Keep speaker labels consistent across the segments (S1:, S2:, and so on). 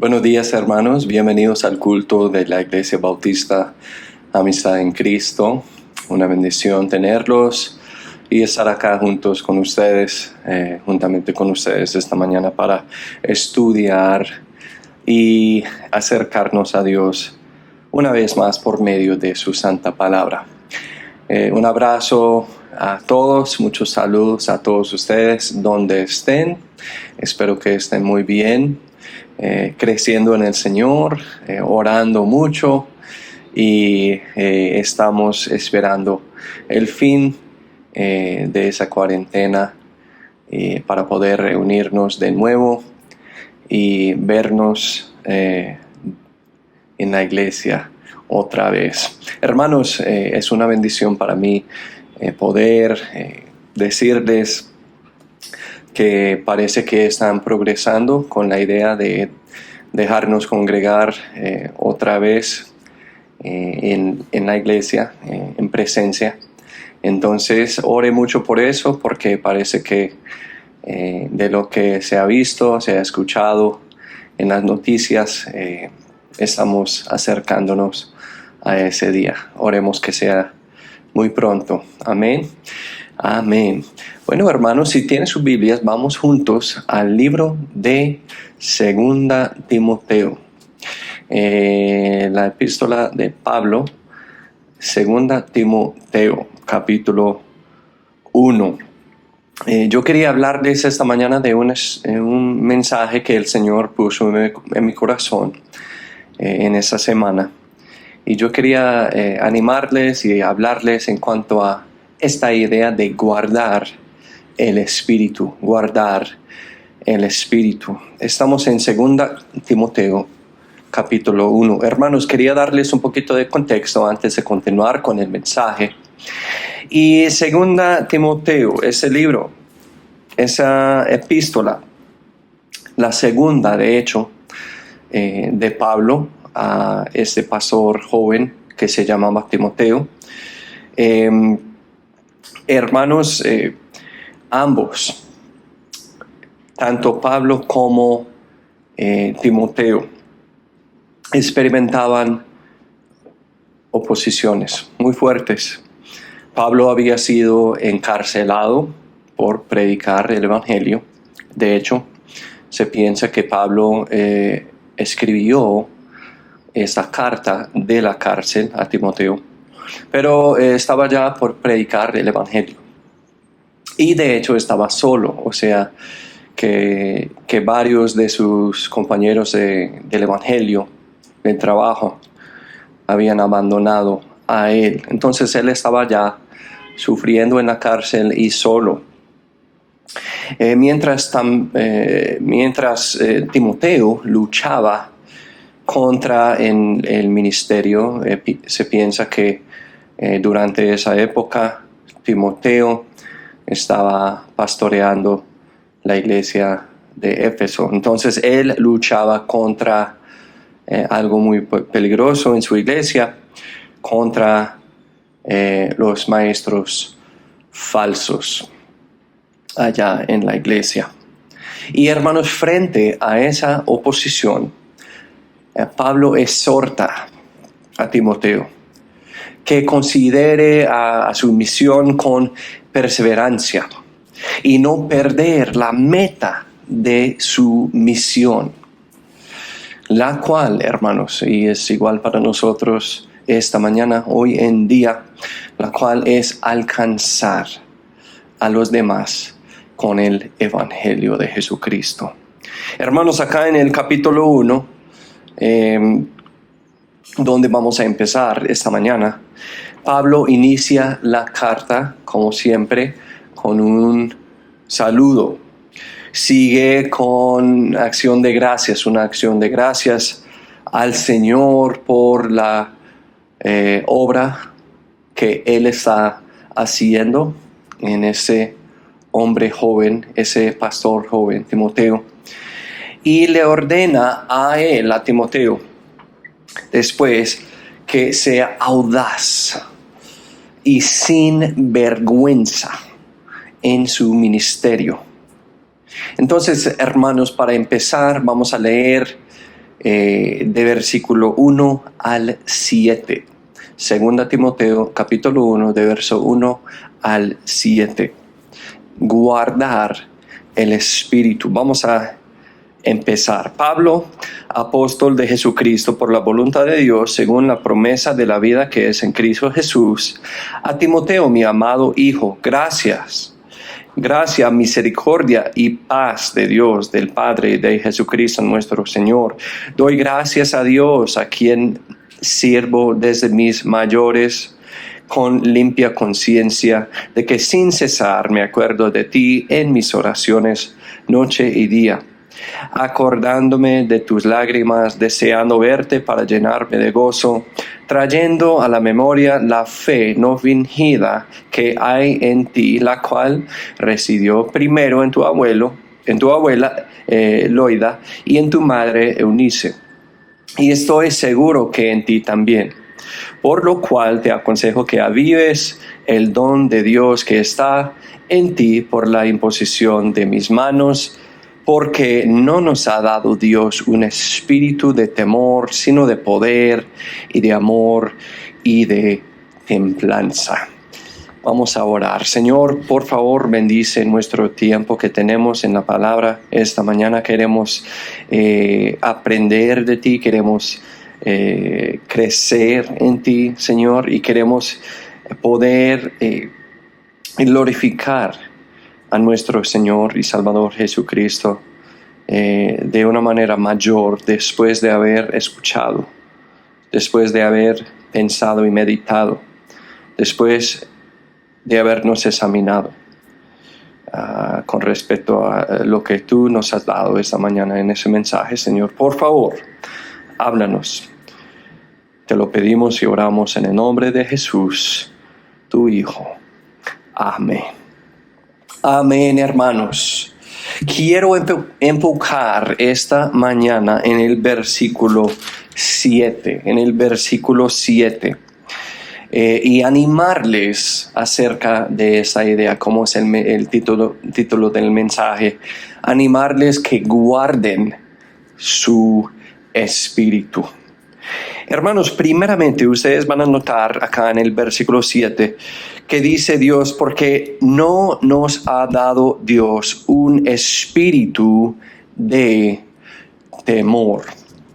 S1: Buenos días, hermanos. Bienvenidos al culto de la Iglesia Bautista Amistad en Cristo. Una bendición tenerlos y estar acá juntos con ustedes, juntamente con ustedes esta mañana para estudiar y acercarnos a Dios una vez más por medio de su santa palabra. Un abrazo a todos, muchos saludos a todos ustedes donde estén. Espero que estén muy bien. Creciendo en el Señor, orando mucho y estamos esperando el fin de esa cuarentena para poder reunirnos de nuevo y vernos en la iglesia otra vez. Hermanos, es una bendición para mí poder decirles que parece que están progresando con la idea de dejarnos congregar otra vez en la iglesia, en presencia. Entonces, ore mucho por eso, porque parece que de lo que se ha visto, se ha escuchado en las noticias, estamos acercándonos a ese día. Oremos que sea muy pronto. Amén. Amén. Bueno, hermanos, si tienen sus Biblias, vamos juntos al libro de Segunda Timoteo. La epístola de Pablo, Segunda Timoteo, capítulo 1. Yo quería hablarles esta mañana de un mensaje que el Señor puso en mi corazón en esa semana. Y yo quería animarles y hablarles en cuanto a esta idea de guardar el Espíritu, guardar el Espíritu. Estamos en 2 Timoteo, capítulo 1. Hermanos, quería darles un poquito de contexto antes de continuar con el mensaje. Y 2 Timoteo, ese libro, esa epístola, la segunda, de hecho, de Pablo a este pastor joven que se llamaba Timoteo. Hermanos, ambos, tanto Pablo como Timoteo, experimentaban oposiciones muy fuertes. Pablo había sido encarcelado por predicar el Evangelio. De hecho, se piensa que Pablo escribió esta carta de la cárcel a Timoteo, pero estaba ya por predicar el Evangelio. Y de hecho estaba solo, o sea, que varios de sus compañeros del Evangelio, del trabajo, habían abandonado a él. Entonces él estaba ya sufriendo en la cárcel y solo. Mientras Timoteo luchaba contra el ministerio, se piensa que durante esa época Timoteo estaba pastoreando la iglesia de Éfeso. Entonces él luchaba contra algo muy peligroso en su iglesia, contra los maestros falsos allá en la iglesia. Y hermanos, frente a esa oposición, Pablo exhorta a Timoteo que considere a su misión con perseverancia y no perder la meta de su misión, la cual, hermanos, y es igual para nosotros esta mañana, hoy en día, la cual es alcanzar a los demás con el Evangelio de Jesucristo. Hermanos, acá en el capítulo 1, donde vamos a empezar esta mañana, Pablo inicia la carta, como siempre, con un saludo. Sigue con acción de gracias, una acción de gracias al Señor por la obra que Él está haciendo en ese hombre joven, ese pastor joven, Timoteo. Y le ordena a Timoteo, después, que sea audaz y sin vergüenza en su ministerio. Entonces, hermanos, para empezar, vamos a leer de versículo 1 al 7. Segunda Timoteo, capítulo 1, de verso 1 al 7. Guardar el Espíritu. Vamos a empezar. Pablo, apóstol de Jesucristo por la voluntad de Dios, según la promesa de la vida que es en Cristo Jesús, a Timoteo, mi amado hijo, gracia, misericordia y paz de Dios, del Padre y de Jesucristo nuestro Señor. Doy gracias a Dios, a quien sirvo desde mis mayores con limpia conciencia, de que sin cesar me acuerdo de ti en mis oraciones noche y día, acordándome de tus lágrimas, deseando verte para llenarme de gozo, trayendo a la memoria la fe no fingida que hay en ti, la cual residió primero en tu abuela Loida, y en tu madre Eunice. Y estoy seguro que en ti también. Por lo cual te aconsejo que avives el don de Dios que está en ti por la imposición de mis manos, porque no nos ha dado Dios un espíritu de temor, sino de poder y de amor y de templanza. Vamos a orar. Señor, por favor, bendice nuestro tiempo que tenemos en la palabra. Esta mañana queremos aprender de ti, queremos crecer en ti, Señor, y queremos poder glorificar a nuestro Señor y Salvador Jesucristo de una manera mayor después de haber escuchado, después de haber pensado y meditado, después de habernos examinado con respecto a lo que tú nos has dado esta mañana en ese mensaje. Señor, por favor, háblanos. Te lo pedimos y oramos en el nombre de Jesús, tu Hijo. Amén. Amén, hermanos. Quiero enfocar esta mañana en el versículo 7, y animarles acerca de esa idea, como es el título del mensaje, animarles que guarden su espíritu. Hermanos, primeramente ustedes van a notar acá en el versículo 7 que dice Dios, porque no nos ha dado Dios un espíritu de temor.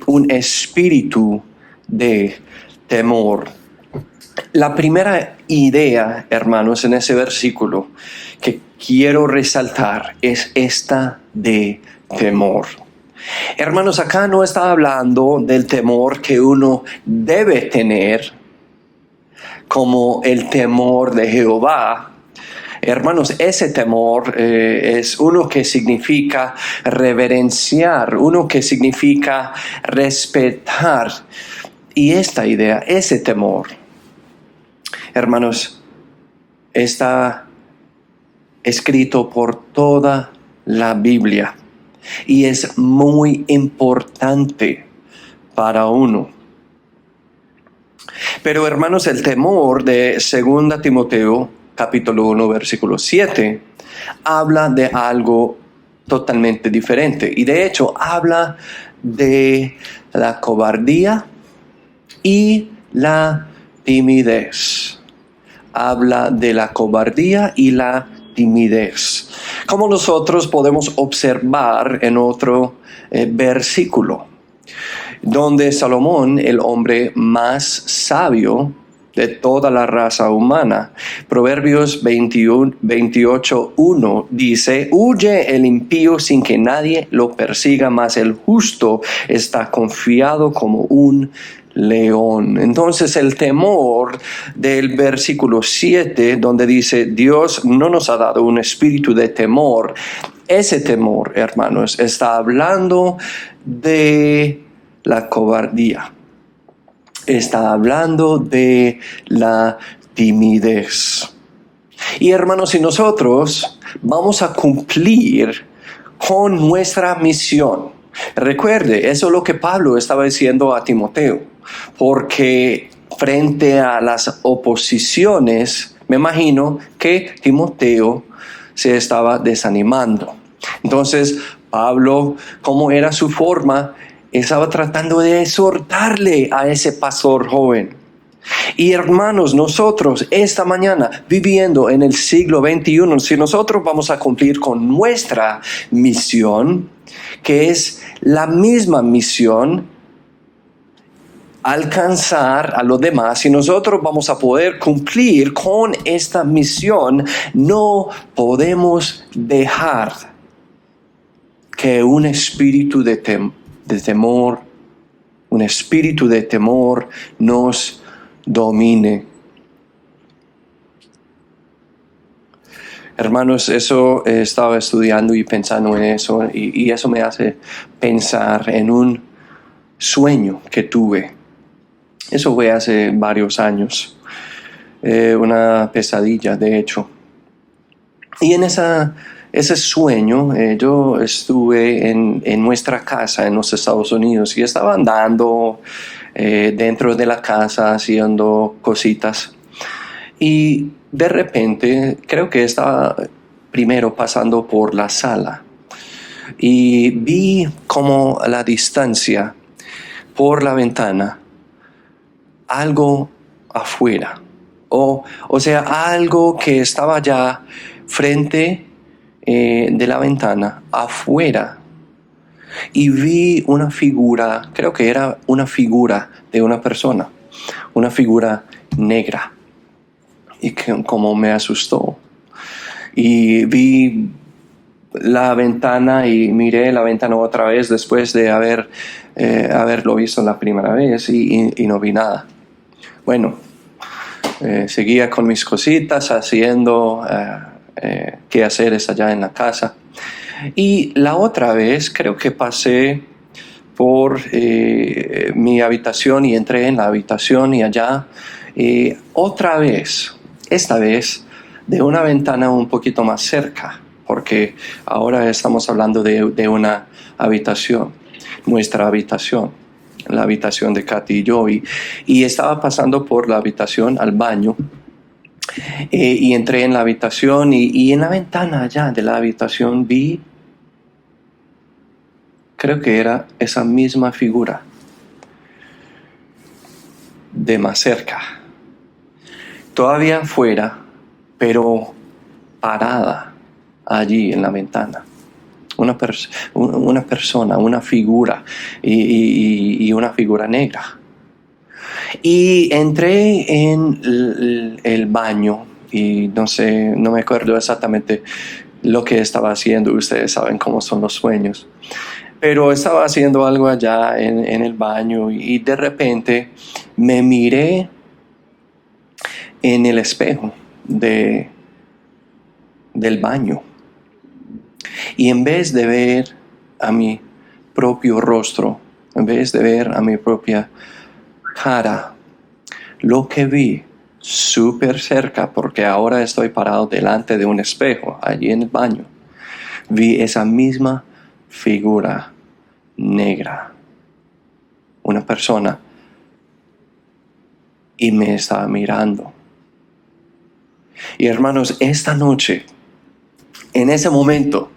S1: Un espíritu de temor. La primera idea, hermanos, en ese versículo que quiero resaltar es esta de temor. Hermanos, acá no está hablando del temor que uno debe tener, como el temor de Jehová. Hermanos, ese temor es uno que significa reverenciar, uno que significa respetar. Y esta idea, ese temor, hermanos, está escrito por toda la Biblia y es muy importante para uno. Pero hermanos, el temor de 2 Timoteo capítulo 1 versículo 7 habla de algo totalmente diferente, y de hecho habla de la cobardía y la timidez. Habla de la cobardía y la timidez, como nosotros podemos observar en otro versículo, donde Salomón, el hombre más sabio de toda la raza humana, Proverbios 28:1 dice: huye el impío sin que nadie lo persiga, mas el justo está confiado como un león. Entonces el temor del versículo 7, donde dice Dios no nos ha dado un espíritu de temor, ese temor, hermanos, está hablando de la cobardía, está hablando de la timidez. Y hermanos, si nosotros vamos a cumplir con nuestra misión, recuerde, eso es lo que Pablo estaba diciendo a Timoteo, porque frente a las oposiciones, me imagino que Timoteo se estaba desanimando. Entonces, Pablo, ¿cómo era su forma? estaba tratando de exhortarle a ese pastor joven. Y hermanos, nosotros esta mañana viviendo en el siglo XXI, si nosotros vamos a cumplir con nuestra misión, que es la misma misión, alcanzar a los demás, si nosotros vamos a poder cumplir con esta misión, no podemos dejar que un espíritu de temor, un espíritu de temor nos domine. Hermanos, eso estaba estudiando y pensando en eso, y eso me hace pensar en un sueño que tuve. Eso fue hace varios años, una pesadilla de hecho. Y en ese sueño yo estuve en nuestra casa en los Estados Unidos y estaba andando dentro de la casa haciendo cositas. Y de repente creo que estaba primero pasando por la sala y vi como a la distancia por la ventana algo afuera, o sea, algo que estaba ya frente de la ventana, afuera, y vi una figura, creo que era una figura de una persona, una figura negra, y que como me asustó, y vi la ventana y miré la ventana otra vez después de haberlo visto la primera vez y no vi nada. Bueno, seguía con mis cositas, haciendo quehaceres allá en la casa. Y la otra vez creo que pasé por mi habitación y entré en la habitación y allá otra vez, esta vez de una ventana un poquito más cerca, porque ahora estamos hablando de una habitación, nuestra habitación. La habitación de Katy y yo, y estaba pasando por la habitación al baño, y entré en la habitación y en la ventana allá de la habitación vi, creo que era esa misma figura de más cerca, todavía afuera, pero parada allí en la ventana. Una persona, una figura y una figura negra. Y entré en el baño y no me acuerdo exactamente lo que estaba haciendo. Ustedes saben cómo son los sueños. Pero estaba haciendo algo allá en el baño y de repente me miré en el espejo del baño. Y en vez de ver a mi propio rostro, en vez de ver a mi propia cara, lo que vi súper cerca, porque ahora estoy parado delante de un espejo, allí en el baño, vi esa misma figura negra, una persona, y me estaba mirando. Y hermanos, esta noche, en ese momento,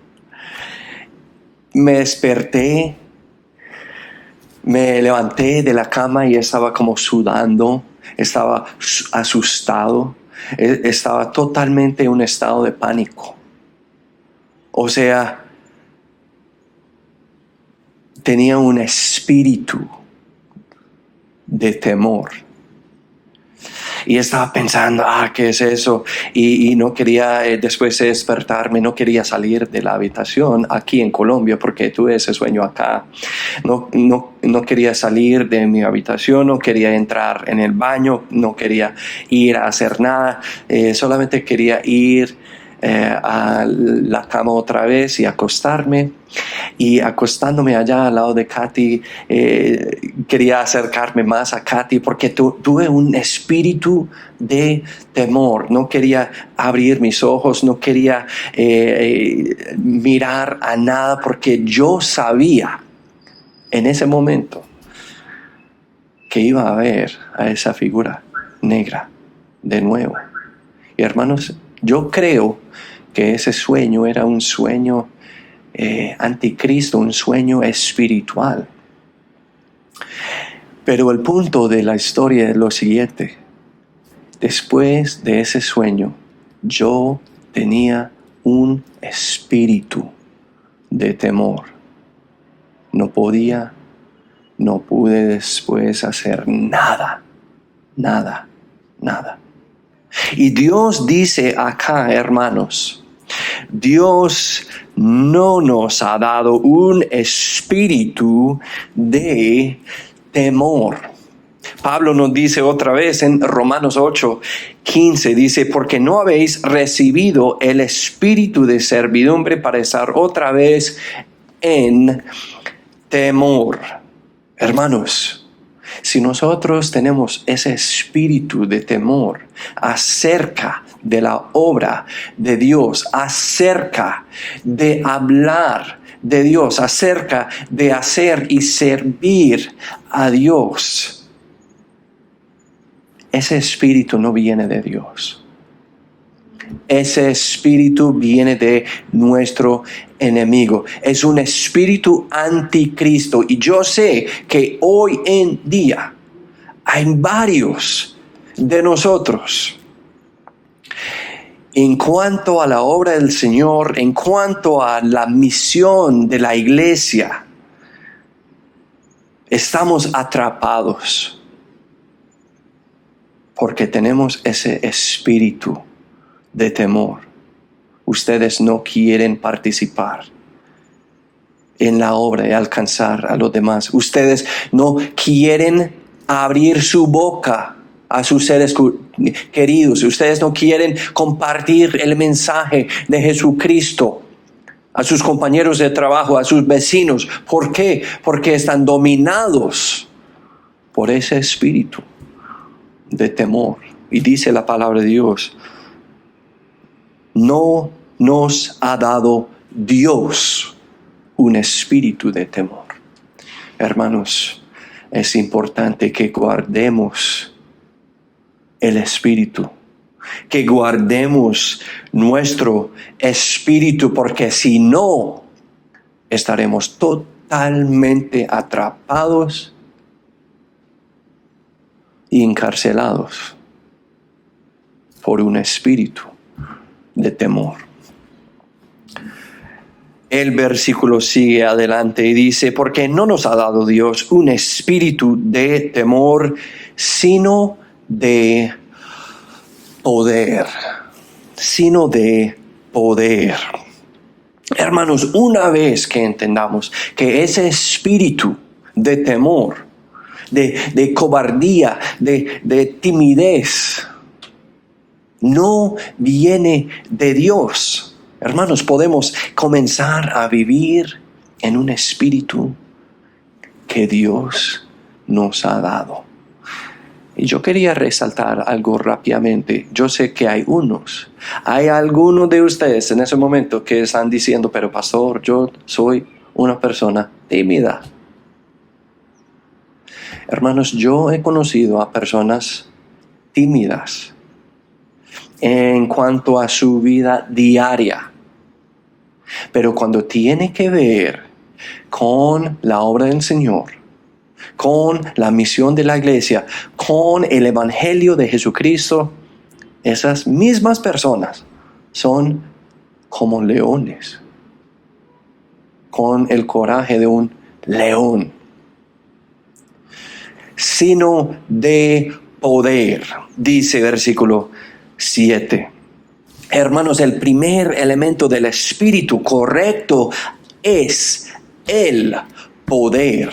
S1: me desperté, me levanté de la cama y estaba como sudando, estaba asustado, estaba totalmente en un estado de pánico. O sea, tenía un espíritu de temor. Y estaba pensando, ¿qué es eso? Y no quería, después de despertarme, no quería salir de la habitación aquí en Colombia, porque tuve ese sueño acá. No quería salir de mi habitación, no quería entrar en el baño, no quería ir a hacer nada, solamente quería ir a la cama otra vez y acostarme. Y acostándome allá al lado de Katy, quería acercarme más a Katy porque tuve un espíritu de temor. No quería abrir mis ojos, no quería mirar a nada, porque yo sabía en ese momento que iba a ver a esa figura negra de nuevo. Y hermanos, yo creo que ese sueño era un sueño anticristo, un sueño espiritual. Pero el punto de la historia es lo siguiente. Después de ese sueño, yo tenía un espíritu de temor. No pude después hacer nada. Y Dios dice acá, hermanos, Dios no nos ha dado un espíritu de temor. Pablo nos dice otra vez en Romanos 8:15, dice, porque no habéis recibido el espíritu de servidumbre para estar otra vez en temor. Hermanos, si nosotros tenemos ese espíritu de temor acerca de la obra de Dios, acerca de hablar de Dios, acerca de hacer y servir a Dios, ese espíritu no viene de Dios. Ese espíritu viene de nuestro enemigo. Es un espíritu anticristo. Y yo sé que hoy en día hay varios de nosotros, en cuanto a la obra del Señor, en cuanto a la misión de la iglesia, estamos atrapados porque tenemos ese espíritu de temor. Ustedes no quieren participar en la obra y alcanzar a los demás. Ustedes no quieren abrir su boca a sus seres queridos. Ustedes no quieren compartir el mensaje de Jesucristo a sus compañeros de trabajo, a sus vecinos. ¿Por qué? Porque están dominados por ese espíritu de temor. Y dice la palabra de Dios, no nos ha dado Dios un espíritu de temor. Hermanos, es importante que guardemos el espíritu, que guardemos nuestro espíritu, porque si no, estaremos totalmente atrapados y encarcelados por un espíritu de temor. El versículo sigue adelante y dice, porque no nos ha dado Dios un espíritu de temor, sino de poder. Hermanos, una vez que entendamos que ese espíritu de temor, de cobardía, de timidez, no viene de Dios, hermanos, podemos comenzar a vivir en un espíritu que Dios nos ha dado. Y yo quería resaltar algo rápidamente. Yo sé que hay algunos de ustedes en ese momento que están diciendo, pero pastor, yo soy una persona tímida. Hermanos, yo he conocido a personas tímidas en cuanto a su vida diaria. Pero cuando tiene que ver con la obra del Señor, con la misión de la iglesia, con el evangelio de Jesucristo, esas mismas personas son como leones, con el coraje de un león, sino de poder, dice versículo 7. Hermanos, el primer elemento del espíritu correcto es el poder.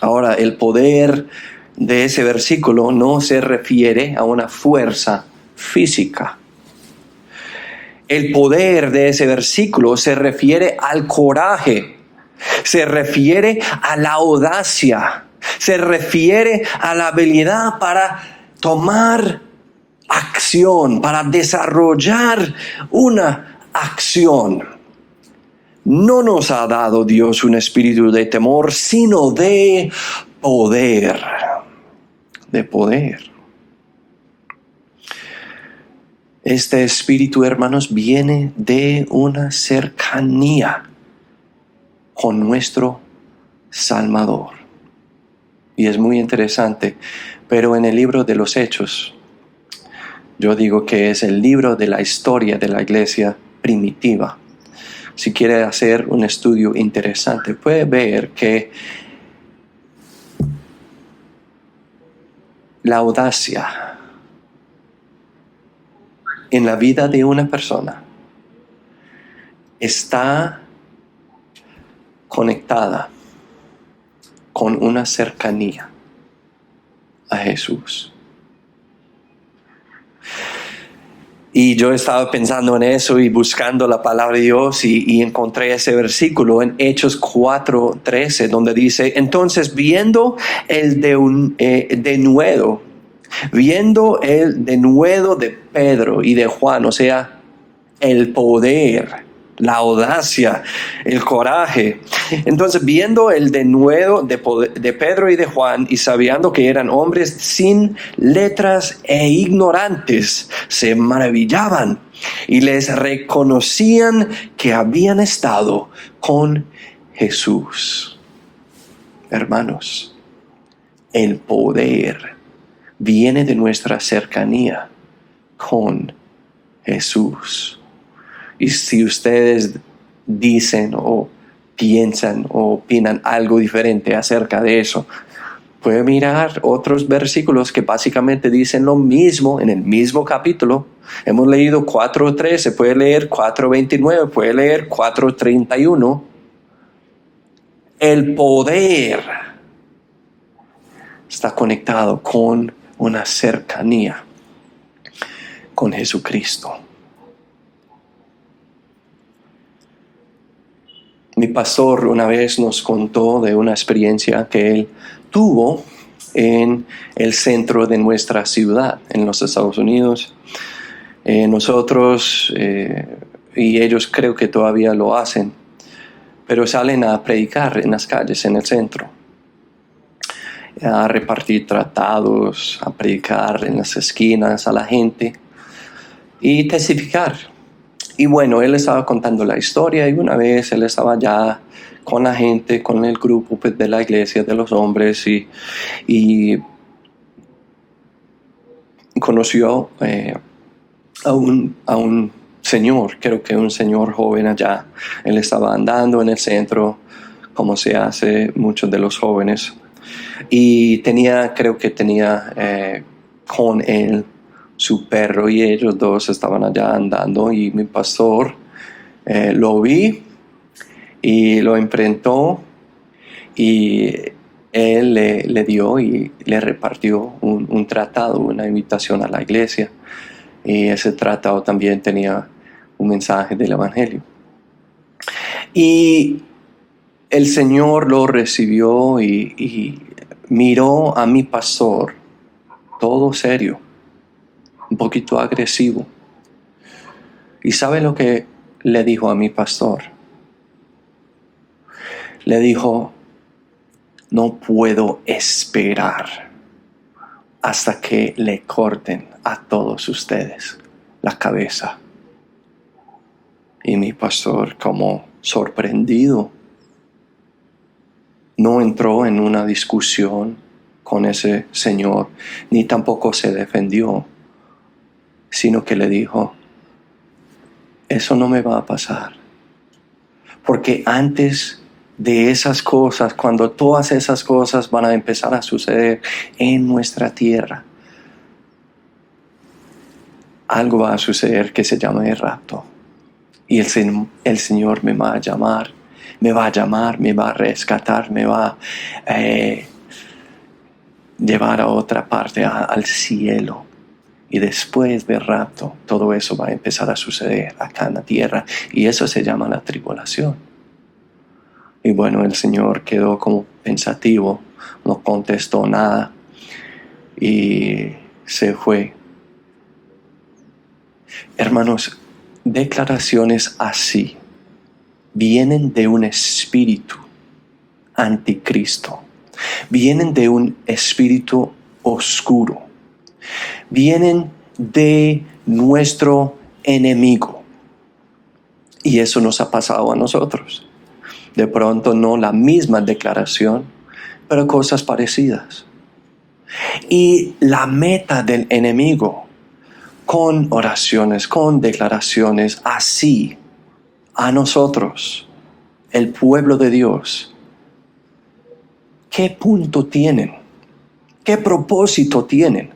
S1: Ahora, el poder de ese versículo no se refiere a una fuerza física. El poder de ese versículo se refiere al coraje, se refiere a la audacia, se refiere a la habilidad para tomar acción, para desarrollar una acción. No nos ha dado Dios un espíritu de temor, sino de poder. De poder. Este espíritu, hermanos, viene de una cercanía con nuestro Salvador. Y es muy interesante, pero en el libro de los Hechos, yo digo que es el libro de la historia de la iglesia primitiva. Si quiere hacer un estudio interesante, puede ver que la audacia en la vida de una persona está conectada con una cercanía a Jesús. Y yo estaba pensando en eso y buscando la palabra de Dios y encontré ese versículo en Hechos 4:13 donde dice: entonces viendo el denuedo de Pedro y de Juan, o sea, el poder, la audacia, el coraje. Entonces, viendo el denuedo de Pedro y de Juan y sabiendo que eran hombres sin letras e ignorantes, se maravillaban y les reconocían que habían estado con Jesús. Hermanos, el poder viene de nuestra cercanía con Jesús. Y si ustedes dicen o piensan o opinan algo diferente acerca de eso, pueden mirar otros versículos que básicamente dicen lo mismo en el mismo capítulo. Hemos leído 4:13, puede leer 4:29, puede leer 4:31. El poder está conectado con una cercanía con Jesucristo. Mi pastor una vez nos contó de una experiencia que él tuvo en el centro de nuestra ciudad, en los Estados Unidos. Nosotros y ellos creo que todavía lo hacen, pero salen a predicar en las calles, en el centro, a repartir tratados, a predicar en las esquinas a la gente y testificar. Y bueno, él estaba contando la historia y una vez él estaba ya con la gente, con el grupo pues, de la iglesia, de los hombres y conoció a un señor, creo que un señor joven allá. Él estaba andando en el centro, como se hace muchos de los jóvenes. Y creo que tenía con él su perro y ellos dos estaban allá andando y mi pastor lo vi y lo enfrentó y él le dio y le repartió un tratado, una invitación a la iglesia, y ese tratado también tenía un mensaje del evangelio. Y el Señor lo recibió y miró a mi pastor todo serio, un poquito agresivo. ¿Y sabe lo que le dijo a mi pastor? Le dijo: no puedo esperar hasta que le corten a todos ustedes la cabeza. Y mi pastor, como sorprendido, no entró en una discusión con ese señor, ni tampoco se defendió, sino que le dijo: eso no me va a pasar. Porque antes de esas cosas, cuando todas esas cosas van a empezar a suceder en nuestra tierra, algo va a suceder que se llama el rapto. Y el Señor me va a llamar, me va a rescatar, me va a llevar a otra parte, al cielo. Y después del rapto, todo eso va a empezar a suceder acá en la tierra. Y eso se llama la tribulación. Y bueno, el Señor quedó como pensativo, no contestó nada y se fue. Hermanos, declaraciones así vienen de un espíritu anticristo, vienen de un espíritu oscuro, vienen de nuestro enemigo. Y eso nos ha pasado a nosotros. De pronto no la misma declaración, pero cosas parecidas. Y la meta del enemigo, con oraciones, con declaraciones así, a nosotros, el pueblo de Dios, ¿qué punto tienen? ¿Qué propósito tienen?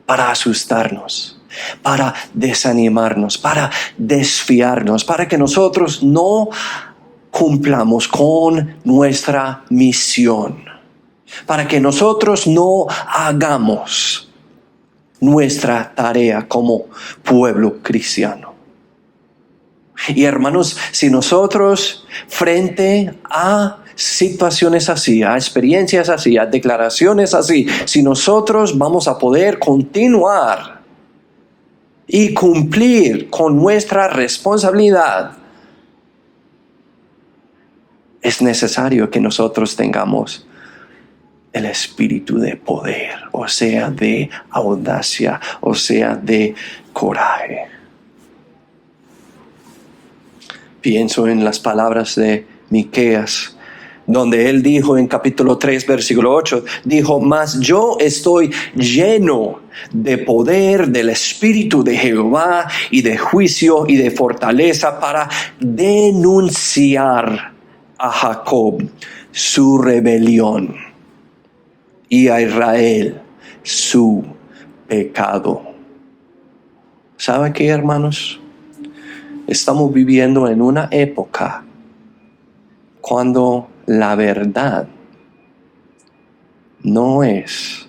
S1: Para asustarnos, para desanimarnos, para desfiarnos, para que nosotros no cumplamos con nuestra misión, para que nosotros no hagamos nuestra tarea como pueblo cristiano. Y hermanos, si nosotros frente a situaciones así, a experiencias así, a declaraciones así, si nosotros vamos a poder continuar y cumplir con nuestra responsabilidad, es necesario que nosotros tengamos el espíritu de poder, o sea, de audacia, o sea, de coraje. Pienso en las palabras de Miqueas, donde él dijo en capítulo 3, versículo 8, dijo: mas yo estoy lleno de poder del Espíritu de Jehová y de juicio y de fortaleza para denunciar a Jacob su rebelión y a Israel su pecado. ¿Sabe qué, hermanos? Estamos viviendo en una época cuando la verdad no es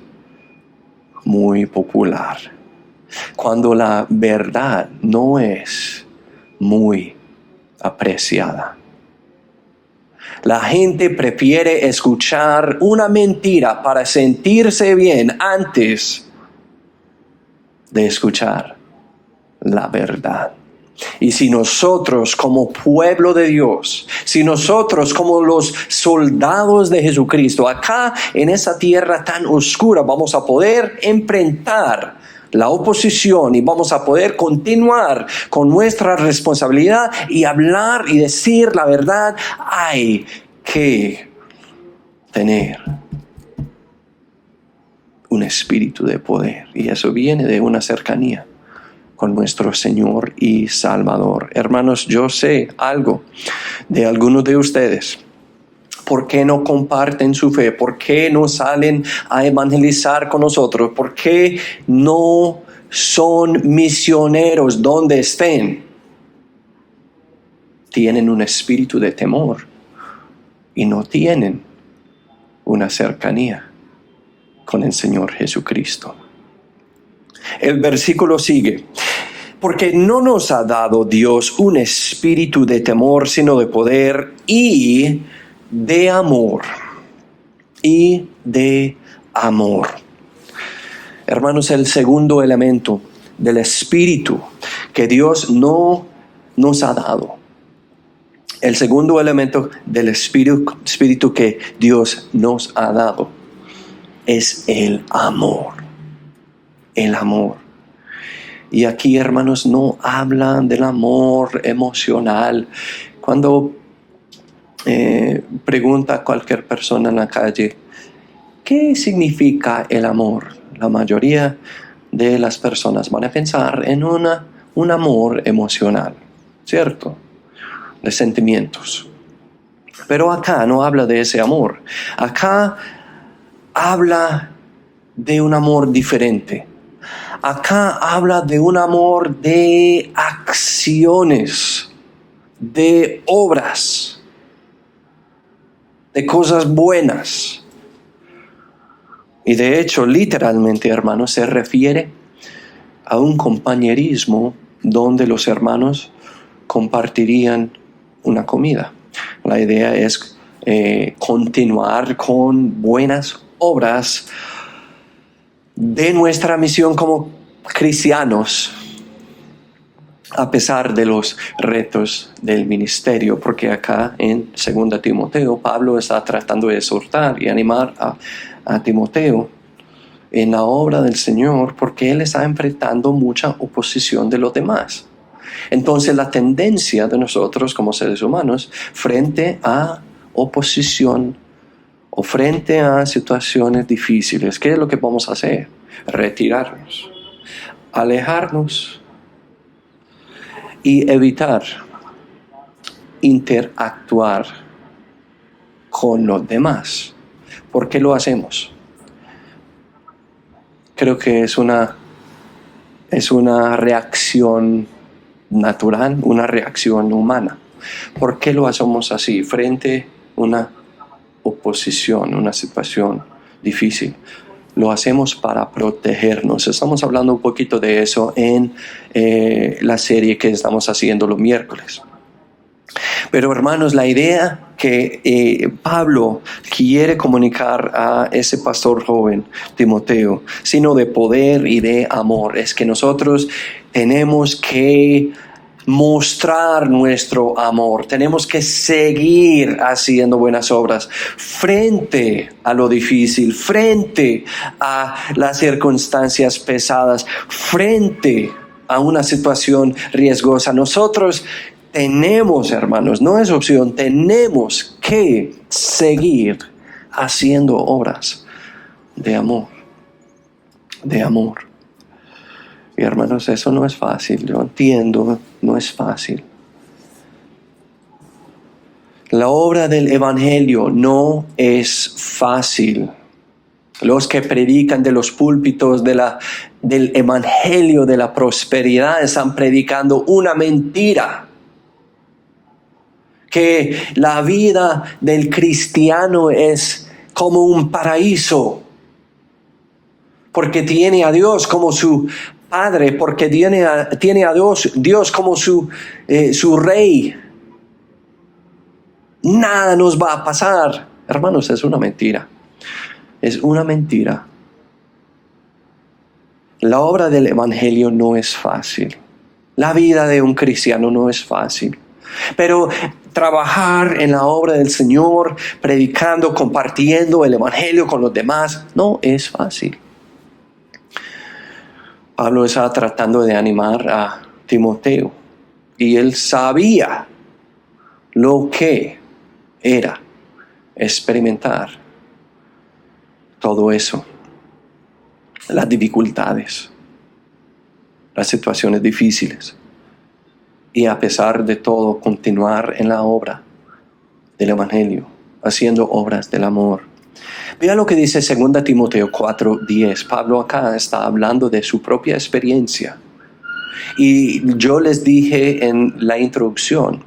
S1: muy popular, cuando la verdad no es muy apreciada. La gente prefiere escuchar una mentira para sentirse bien antes de escuchar la verdad. Y si nosotros como pueblo de Dios, si nosotros como los soldados de Jesucristo, acá en esa tierra tan oscura, vamos a poder enfrentar la oposición y vamos a poder continuar con nuestra responsabilidad y hablar y decir la verdad, hay que tener un espíritu de poder, y eso viene de una cercanía con nuestro Señor y Salvador. Hermanos, yo sé algo de algunos de ustedes. ¿Por qué no comparten su fe? ¿Por qué no salen a evangelizar con nosotros? ¿Por qué no son misioneros donde estén? Tienen un espíritu de temor y no tienen una cercanía con el Señor Jesucristo. El versículo sigue: porque no nos ha dado Dios un espíritu de temor, sino de poder y de amor. Y de amor. Hermanos, el segundo elemento del espíritu que Dios no nos ha dado. El segundo elemento del espíritu que Dios nos ha dado es el amor. El amor. Y aquí, hermanos, no hablan del amor emocional. Cuando pregunta a cualquier persona en la calle, ¿qué significa el amor? La mayoría de las personas van a pensar en un amor emocional, ¿cierto? De sentimientos. Pero acá no habla de ese amor. Acá habla de un amor diferente. Acá habla de un amor de acciones, de obras, de cosas buenas. Y de hecho, literalmente, hermanos, se refiere a un compañerismo donde los hermanos compartirían una comida. La idea es continuar con buenas obras de nuestra misión como cristianos, a pesar de los retos del ministerio, porque acá en 2 Timoteo, Pablo está tratando de exhortar y animar a Timoteo en la obra del Señor, porque él está enfrentando mucha oposición de los demás. Entonces la tendencia de nosotros como seres humanos frente a oposición o frente a situaciones difíciles, ¿qué es lo que vamos a hacer? Retirarnos, alejarnos y evitar interactuar con los demás. ¿Por qué lo hacemos? Creo que es una reacción natural, una reacción humana. ¿Por qué lo hacemos así frente a una oposición, una situación difícil? Lo hacemos para protegernos. Estamos hablando un poquito de eso en la serie que estamos haciendo los miércoles. Pero hermanos, la idea que Pablo quiere comunicar a ese pastor joven, Timoteo, sino de poder y de amor, es que nosotros tenemos que mostrar nuestro amor, tenemos que seguir haciendo buenas obras frente a lo difícil, frente a las circunstancias pesadas, frente a una situación riesgosa. Nosotros tenemos, hermanos, no es opción, tenemos que seguir haciendo obras de amor, de amor. Y hermanos, eso no es fácil, yo entiendo, no es fácil. La obra del Evangelio no es fácil. Los que predican de los púlpitos del Evangelio de la prosperidad están predicando una mentira. Que la vida del cristiano es como un paraíso. Porque tiene a Dios como su Padre, porque tiene a Dios como su Rey. Nada nos va a pasar. Hermanos, es una mentira. Es una mentira. La obra del Evangelio no es fácil. La vida de un cristiano no es fácil. Pero trabajar en la obra del Señor, predicando, compartiendo el Evangelio con los demás, no es fácil. Pablo estaba tratando de animar a Timoteo y él sabía lo que era experimentar todo eso, las dificultades, las situaciones difíciles, y a pesar de todo continuar en la obra del Evangelio, haciendo obras del amor. Vea lo que dice 2 Timoteo 4:10. Pablo acá está hablando de su propia experiencia. Y yo les dije en la introducción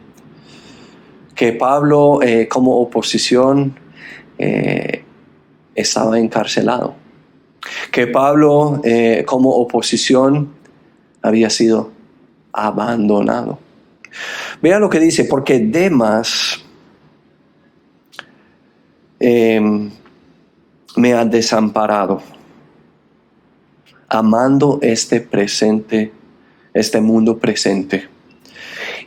S1: que Pablo como oposición estaba encarcelado. Que Pablo como oposición había sido abandonado. Vea lo que dice, porque Demas me ha desamparado, amando este mundo presente,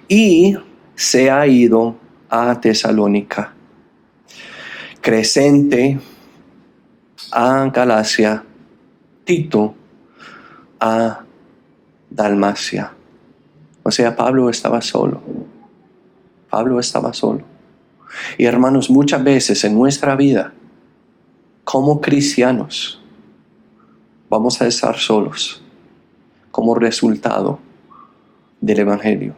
S1: y se ha ido a Tesalónica, Crescente a Galacia, Tito a Dalmacia. O sea, Pablo estaba solo. Pablo estaba solo. Y hermanos, muchas veces en nuestra vida, como cristianos, vamos a estar solos como resultado del Evangelio.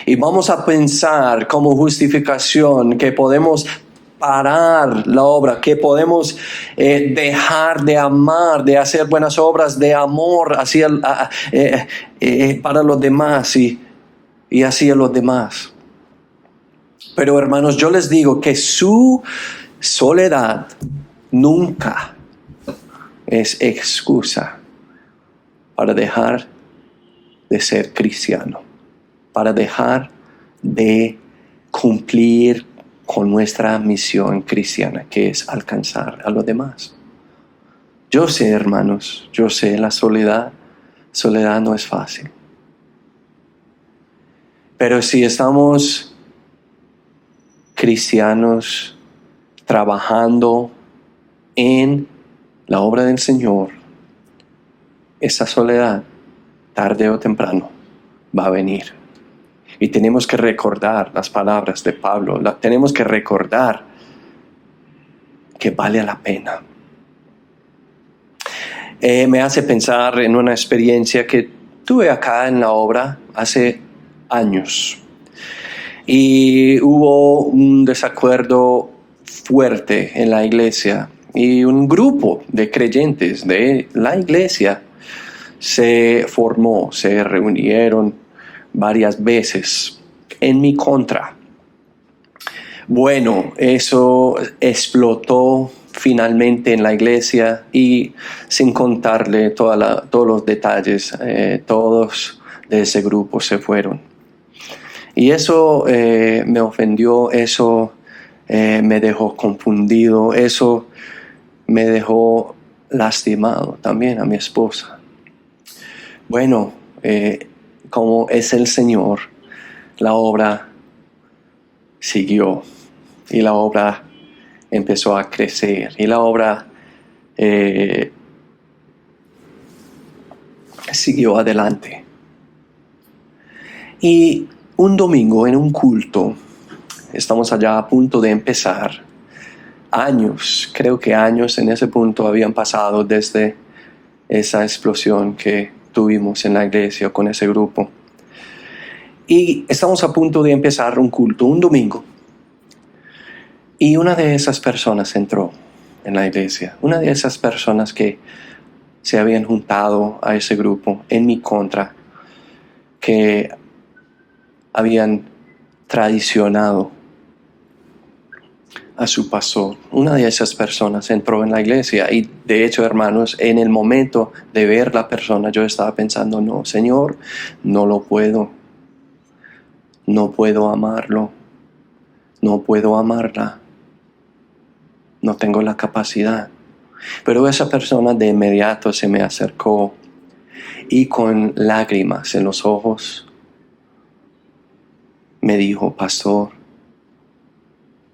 S1: Y vamos a pensar como justificación que podemos parar la obra, que podemos dejar de amar, de hacer buenas obras de amor para los demás y hacia los demás. Pero hermanos, yo les digo que su soledad nunca es excusa para dejar de ser cristiano, para dejar de cumplir con nuestra misión cristiana, que es alcanzar a los demás. Yo sé, hermanos, yo sé, la soledad no es fácil. Pero si estamos cristianos trabajando en la obra del Señor, esa soledad, tarde o temprano, va a venir. Y tenemos que recordar las palabras de Pablo. Tenemos que recordar que vale la pena. Me hace pensar en una experiencia que tuve acá en la obra hace años. Y hubo un desacuerdo fuerte en la iglesia. Y un grupo de creyentes de la iglesia se formó, se reunieron varias veces en mi contra. Bueno, eso explotó finalmente en la iglesia y sin contarle todos los detalles, todos de ese grupo se fueron. Y eso me ofendió, eso me dejó confundido, eso me dejó lastimado también a mi esposa. Bueno, como es el Señor, la obra siguió y la obra empezó a crecer y la obra siguió adelante. Y un domingo en un culto, estamos allá a punto de empezar, creo que años en ese punto habían pasado desde esa explosión que tuvimos en la iglesia con ese grupo. Y estamos a punto de empezar un culto, un domingo. Y una de esas personas entró en la iglesia. Una de esas personas que se habían juntado a ese grupo en mi contra, que habían traicionado a su pastor. Una de esas personas entró en la iglesia y de hecho, hermanos, en el momento de ver la persona yo estaba pensando, no, Señor, no lo puedo. No puedo amarlo. No puedo amarla. No tengo la capacidad. Pero esa persona de inmediato se me acercó y con lágrimas en los ojos me dijo, pastor,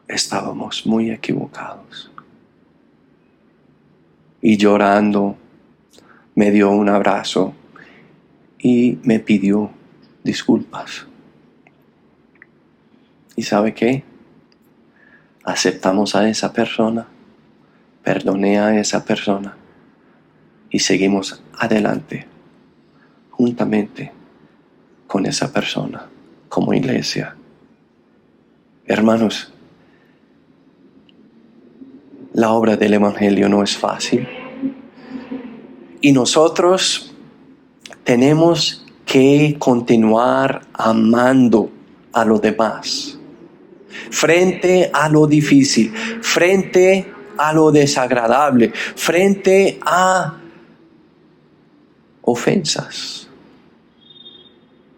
S1: estábamos muy equivocados. Y llorando me dio un abrazo y me pidió disculpas. ¿Y sabe qué? Aceptamos a esa persona, perdoné a esa persona y seguimos adelante juntamente con esa persona como iglesia. Hermanos, la obra del Evangelio no es fácil y nosotros tenemos que continuar amando a los demás. Frente a lo difícil, frente a lo desagradable, frente a ofensas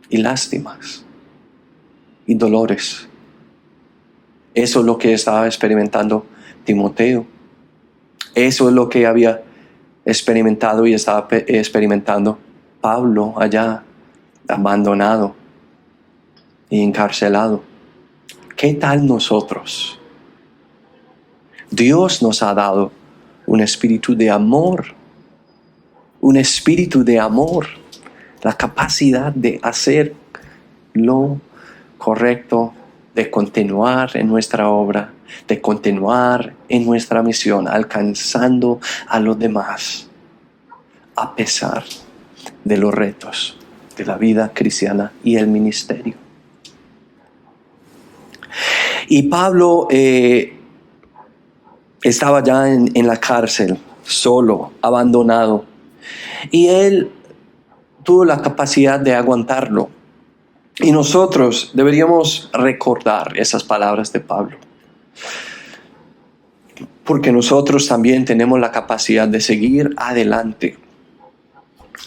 S1: y lástimas y dolores. Eso es lo que estaba experimentando Timoteo. Eso es lo que había experimentado y estaba experimentando Pablo allá, abandonado y encarcelado. ¿Qué tal nosotros? Dios nos ha dado un espíritu de amor, la capacidad de hacer lo correcto, de continuar en nuestra obra, de continuar en nuestra misión, alcanzando a los demás, a pesar de los retos de la vida cristiana y el ministerio. Y Pablo estaba ya en la cárcel, solo, abandonado. Y él tuvo la capacidad de aguantarlo. Y nosotros deberíamos recordar esas palabras de Pablo. Porque nosotros también tenemos la capacidad de seguir adelante,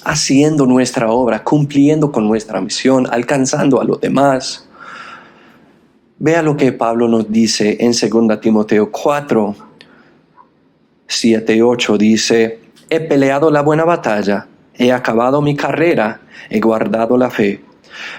S1: haciendo nuestra obra, cumpliendo con nuestra misión, alcanzando a los demás. Vea lo que Pablo nos dice en 2 Timoteo 4, 7 y 8. Dice, he peleado la buena batalla, he acabado mi carrera, he guardado la fe.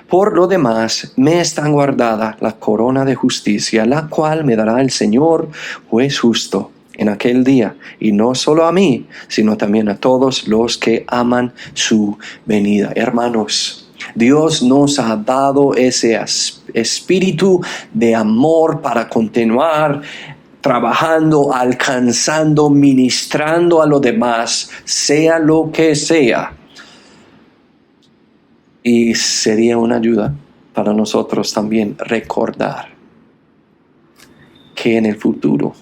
S1: Por lo demás, me está guardada la corona de justicia, la cual me dará el Señor, juez justo, en aquel día, y no solo a mí, sino también a todos los que aman su venida. Hermanos, Dios nos ha dado ese espíritu de amor para continuar trabajando, alcanzando, ministrando a los demás, sea lo que sea. Y sería una ayuda para nosotros también recordar que en el futuro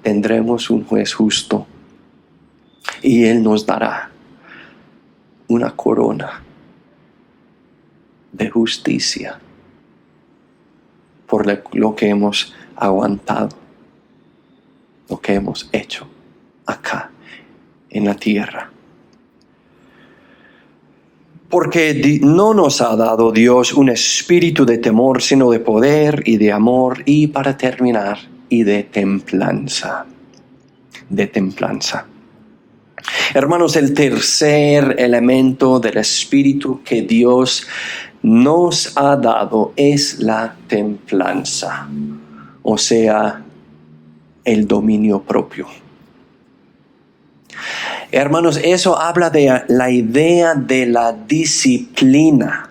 S1: tendremos un juez justo y Él nos dará una corona de justicia por lo que hemos aguantado, lo que hemos hecho acá en la tierra. Porque no nos ha dado Dios un espíritu de temor, sino de poder y de amor, y para terminar, y de templanza. De templanza. Hermanos, el tercer elemento del espíritu que Dios nos ha dado es la templanza, o sea, el dominio propio. Hermanos, eso habla de la idea de la disciplina.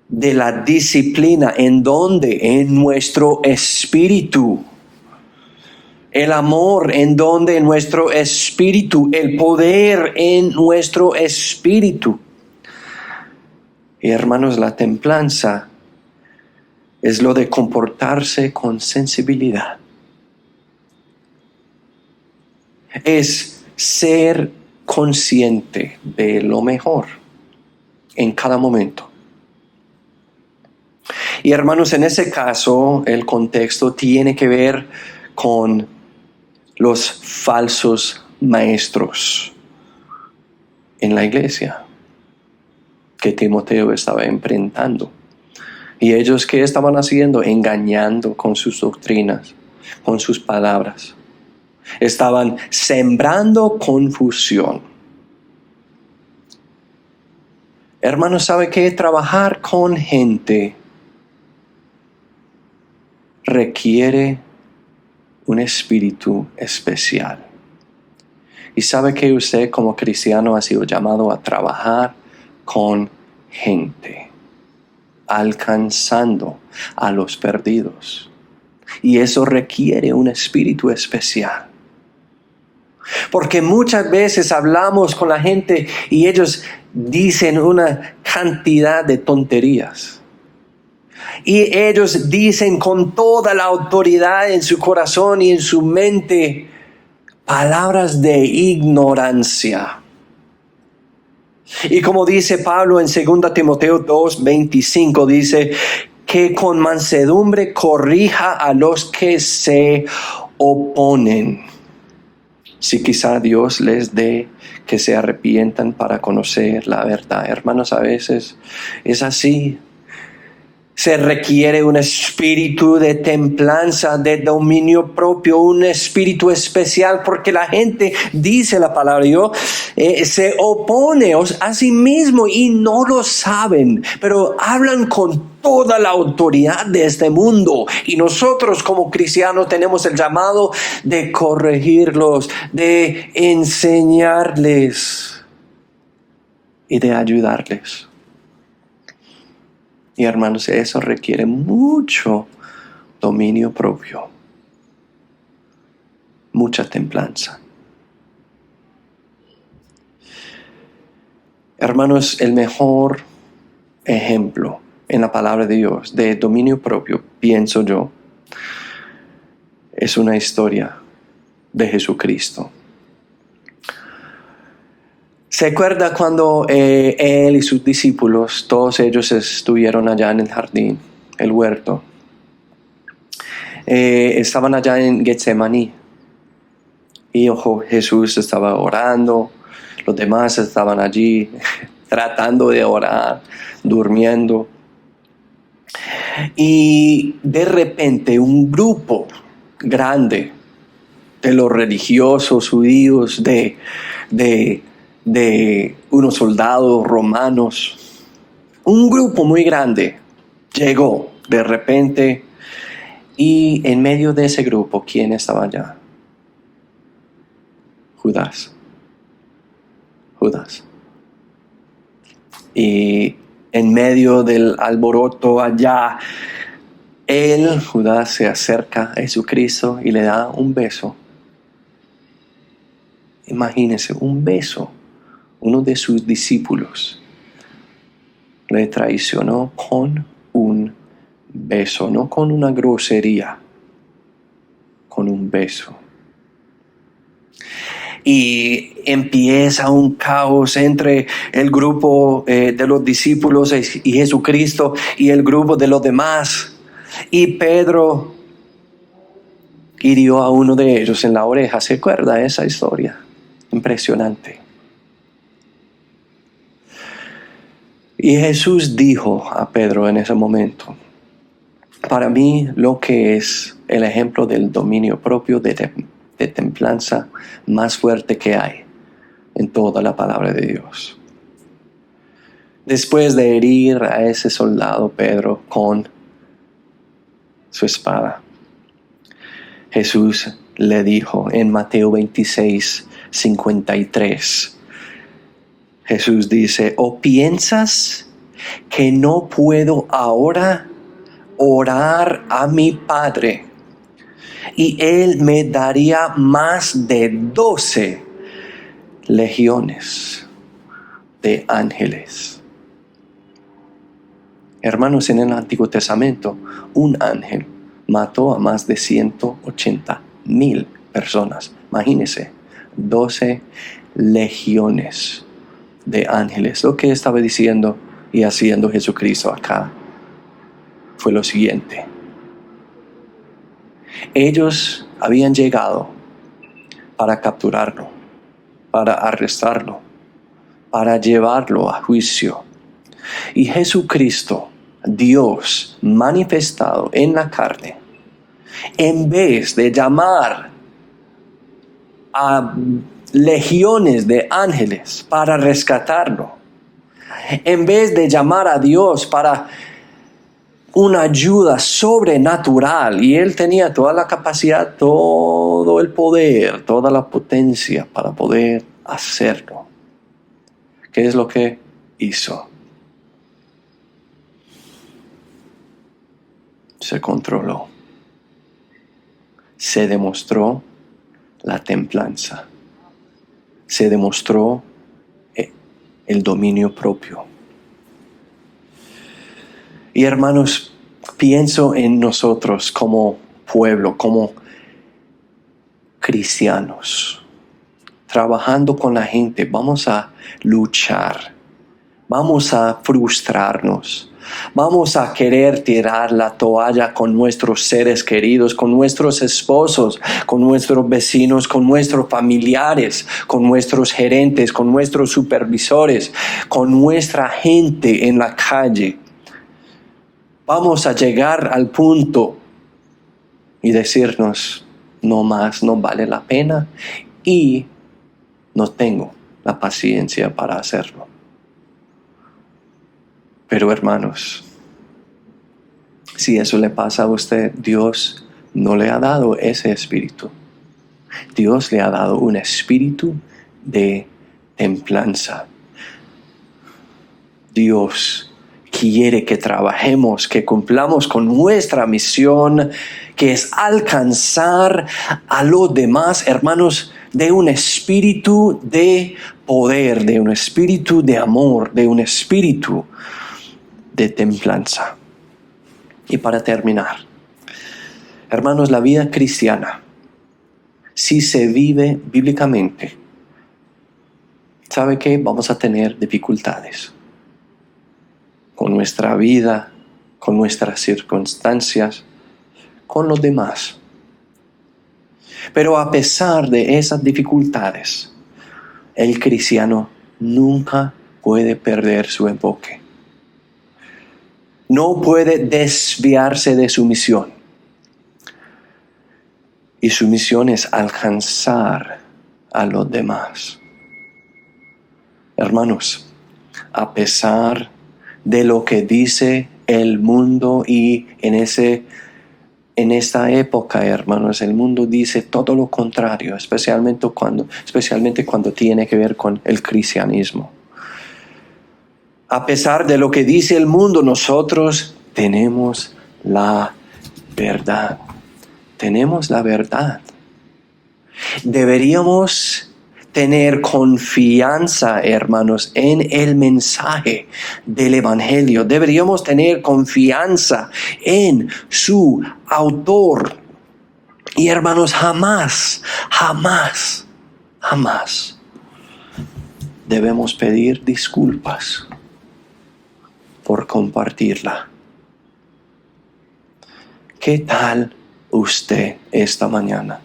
S1: De la disciplina, ¿en dónde? En nuestro espíritu. El amor, ¿en dónde? En nuestro espíritu. El poder, en nuestro espíritu. Y hermanos, la templanza es lo de comportarse con sensibilidad. Es ser consciente de lo mejor en cada momento. Y hermanos, en ese caso, el contexto tiene que ver con los falsos maestros en la iglesia que Timoteo estaba enfrentando. Y ellos, ¿qué estaban haciendo? Engañando con sus doctrinas, con sus palabras. Estaban sembrando confusión. Hermanos, ¿sabe qué? Trabajar con gente requiere un espíritu especial. Y sabe que usted como cristiano ha sido llamado a trabajar con gente, alcanzando a los perdidos. Y eso requiere un espíritu especial. Porque muchas veces hablamos con la gente y ellos dicen una cantidad de tonterías. Y ellos dicen con toda la autoridad en su corazón y en su mente palabras de ignorancia. Y como dice Pablo en 2 Timoteo 2:25, dice que con mansedumbre corrija a los que se oponen. Si quizá Dios les dé que se arrepientan para conocer la verdad. Hermanos, a veces es así. Se requiere un espíritu de templanza, de dominio propio, un espíritu especial, porque la gente, dice la palabra de Dios, se opone a sí mismo y no lo saben, pero hablan con toda la autoridad de este mundo. Y nosotros como cristianos tenemos el llamado de corregirlos, de enseñarles y de ayudarles. Y hermanos, eso requiere mucho dominio propio, mucha templanza. Hermanos, el mejor ejemplo en la palabra de Dios de dominio propio, pienso yo, es una historia de Jesucristo. ¿Se acuerda cuando él y sus discípulos, todos ellos estuvieron allá en el jardín, el huerto? Estaban allá en Getsemaní. Y Jesús estaba orando, los demás estaban allí tratando de orar, durmiendo. Y de repente un grupo grande de los religiosos judíos, de unos soldados romanos, un grupo muy grande llegó de repente, y en medio de ese grupo, ¿quién estaba allá? Judas. Y en medio del alboroto allá, Judas, se acerca a Jesucristo y le da un beso. Imagínense, un beso. Uno de sus discípulos le traicionó con un beso, no con una grosería, con un beso. Y empieza un caos entre el grupo de los discípulos y Jesucristo y el grupo de los demás. Y Pedro hirió a uno de ellos en la oreja. ¿Se acuerda esa historia? Impresionante. Y Jesús dijo a Pedro en ese momento: para mí, lo que es el ejemplo del dominio propio de templanza más fuerte que hay en toda la palabra de Dios. Después de herir a ese soldado Pedro con su espada, Jesús le dijo en Mateo 26:53, Jesús dice: ¿o piensas que no puedo ahora orar a mi Padre y Él me daría más de 12 legiones de ángeles? Hermanos, en el Antiguo Testamento, un ángel mató a más de 180,000 personas. Imagínense, 12 legiones de ángeles. Lo que estaba diciendo y haciendo Jesucristo acá fue lo siguiente: ellos habían llegado para capturarlo, para arrestarlo, para llevarlo a juicio. Y Jesucristo, Dios manifestado en la carne, en vez de llamar a legiones de ángeles para rescatarlo, en vez de llamar a Dios para una ayuda sobrenatural, y Él tenía toda la capacidad, todo el poder, toda la potencia para poder hacerlo. ¿Qué es lo que hizo? Se controló. Se demostró la templanza. Se demostró el dominio propio. Y hermanos, pienso en nosotros como pueblo, como cristianos, trabajando con la gente. Vamos a luchar, vamos a frustrarnos, vamos a querer tirar la toalla con nuestros seres queridos, con nuestros esposos, con nuestros vecinos, con nuestros familiares, con nuestros gerentes, con nuestros supervisores, con nuestra gente en la calle. Vamos a llegar al punto y decirnos: no más, no vale la pena y no tengo la paciencia para hacerlo. Pero hermanos, si eso le pasa a usted, Dios no le ha dado ese espíritu. Dios le ha dado un espíritu de templanza. Dios quiere que trabajemos, que cumplamos con nuestra misión, que es alcanzar a los demás, hermanos, de un espíritu de poder, de un espíritu de amor, de un espíritu de templanza. Y para terminar, hermanos, la vida cristiana, si se vive bíblicamente, ¿sabe qué? Vamos a tener dificultades con nuestra vida, con nuestras circunstancias, con los demás. Pero a pesar de esas dificultades, el cristiano nunca puede perder su enfoque. No puede desviarse de su misión. Y su misión es alcanzar a los demás. Hermanos, a pesar de lo que dice el mundo, y en esta época, hermanos, el mundo dice todo lo contrario, especialmente cuando tiene que ver con el cristianismo. A pesar de lo que dice el mundo, nosotros tenemos la verdad. Tenemos la verdad. Deberíamos tener confianza, hermanos, en el mensaje del Evangelio. Deberíamos tener confianza en su autor. Y hermanos, jamás debemos pedir disculpas por compartirla. ¿Qué tal usted esta mañana?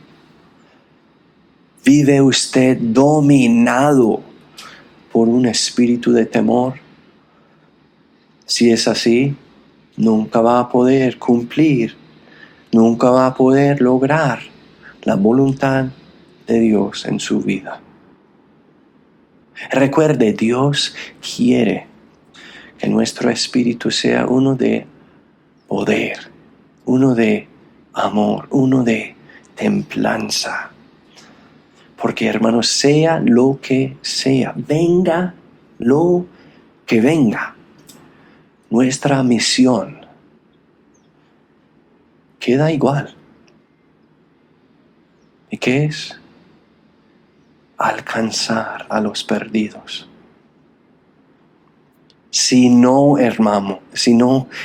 S1: ¿Vive usted dominado por un espíritu de temor? Si es así, nunca va a poder cumplir, nunca va a poder lograr la voluntad de Dios en su vida. Recuerde, Dios quiere que nuestro espíritu sea uno de poder, uno de amor, uno de templanza. Porque, hermanos, sea lo que sea, venga lo que venga, nuestra misión queda igual. ¿Y qué es? Alcanzar a los perdidos. Si no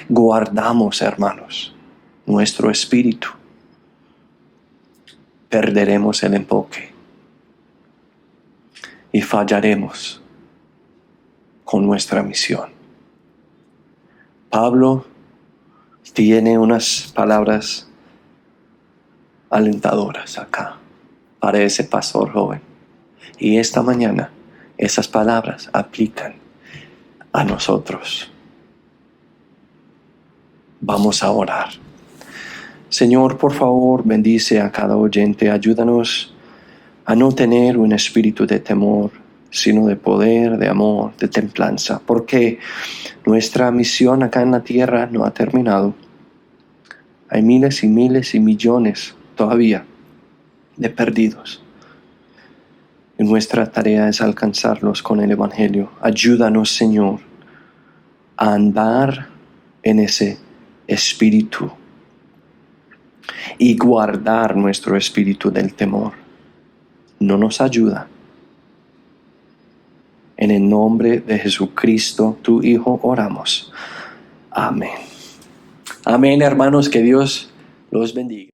S1: guardamos, hermanos, nuestro espíritu, perderemos el enfoque y fallaremos con nuestra misión. Pablo tiene unas palabras alentadoras acá para ese pastor joven. Y esta mañana esas palabras aplican a nosotros. Vamos a orar. Señor, por favor, bendice a cada oyente. Ayúdanos a no tener un espíritu de temor, sino de poder, de amor, de templanza. Porque nuestra misión acá en la tierra no ha terminado. Hay miles y miles y millones todavía de perdidos. Y nuestra tarea es alcanzarlos con el Evangelio. Ayúdanos, Señor, a andar en ese espíritu y guardar nuestro espíritu del temor. No nos ayuda. En el nombre de Jesucristo, tu Hijo, oramos. Amén. Amén, hermanos, que Dios los bendiga.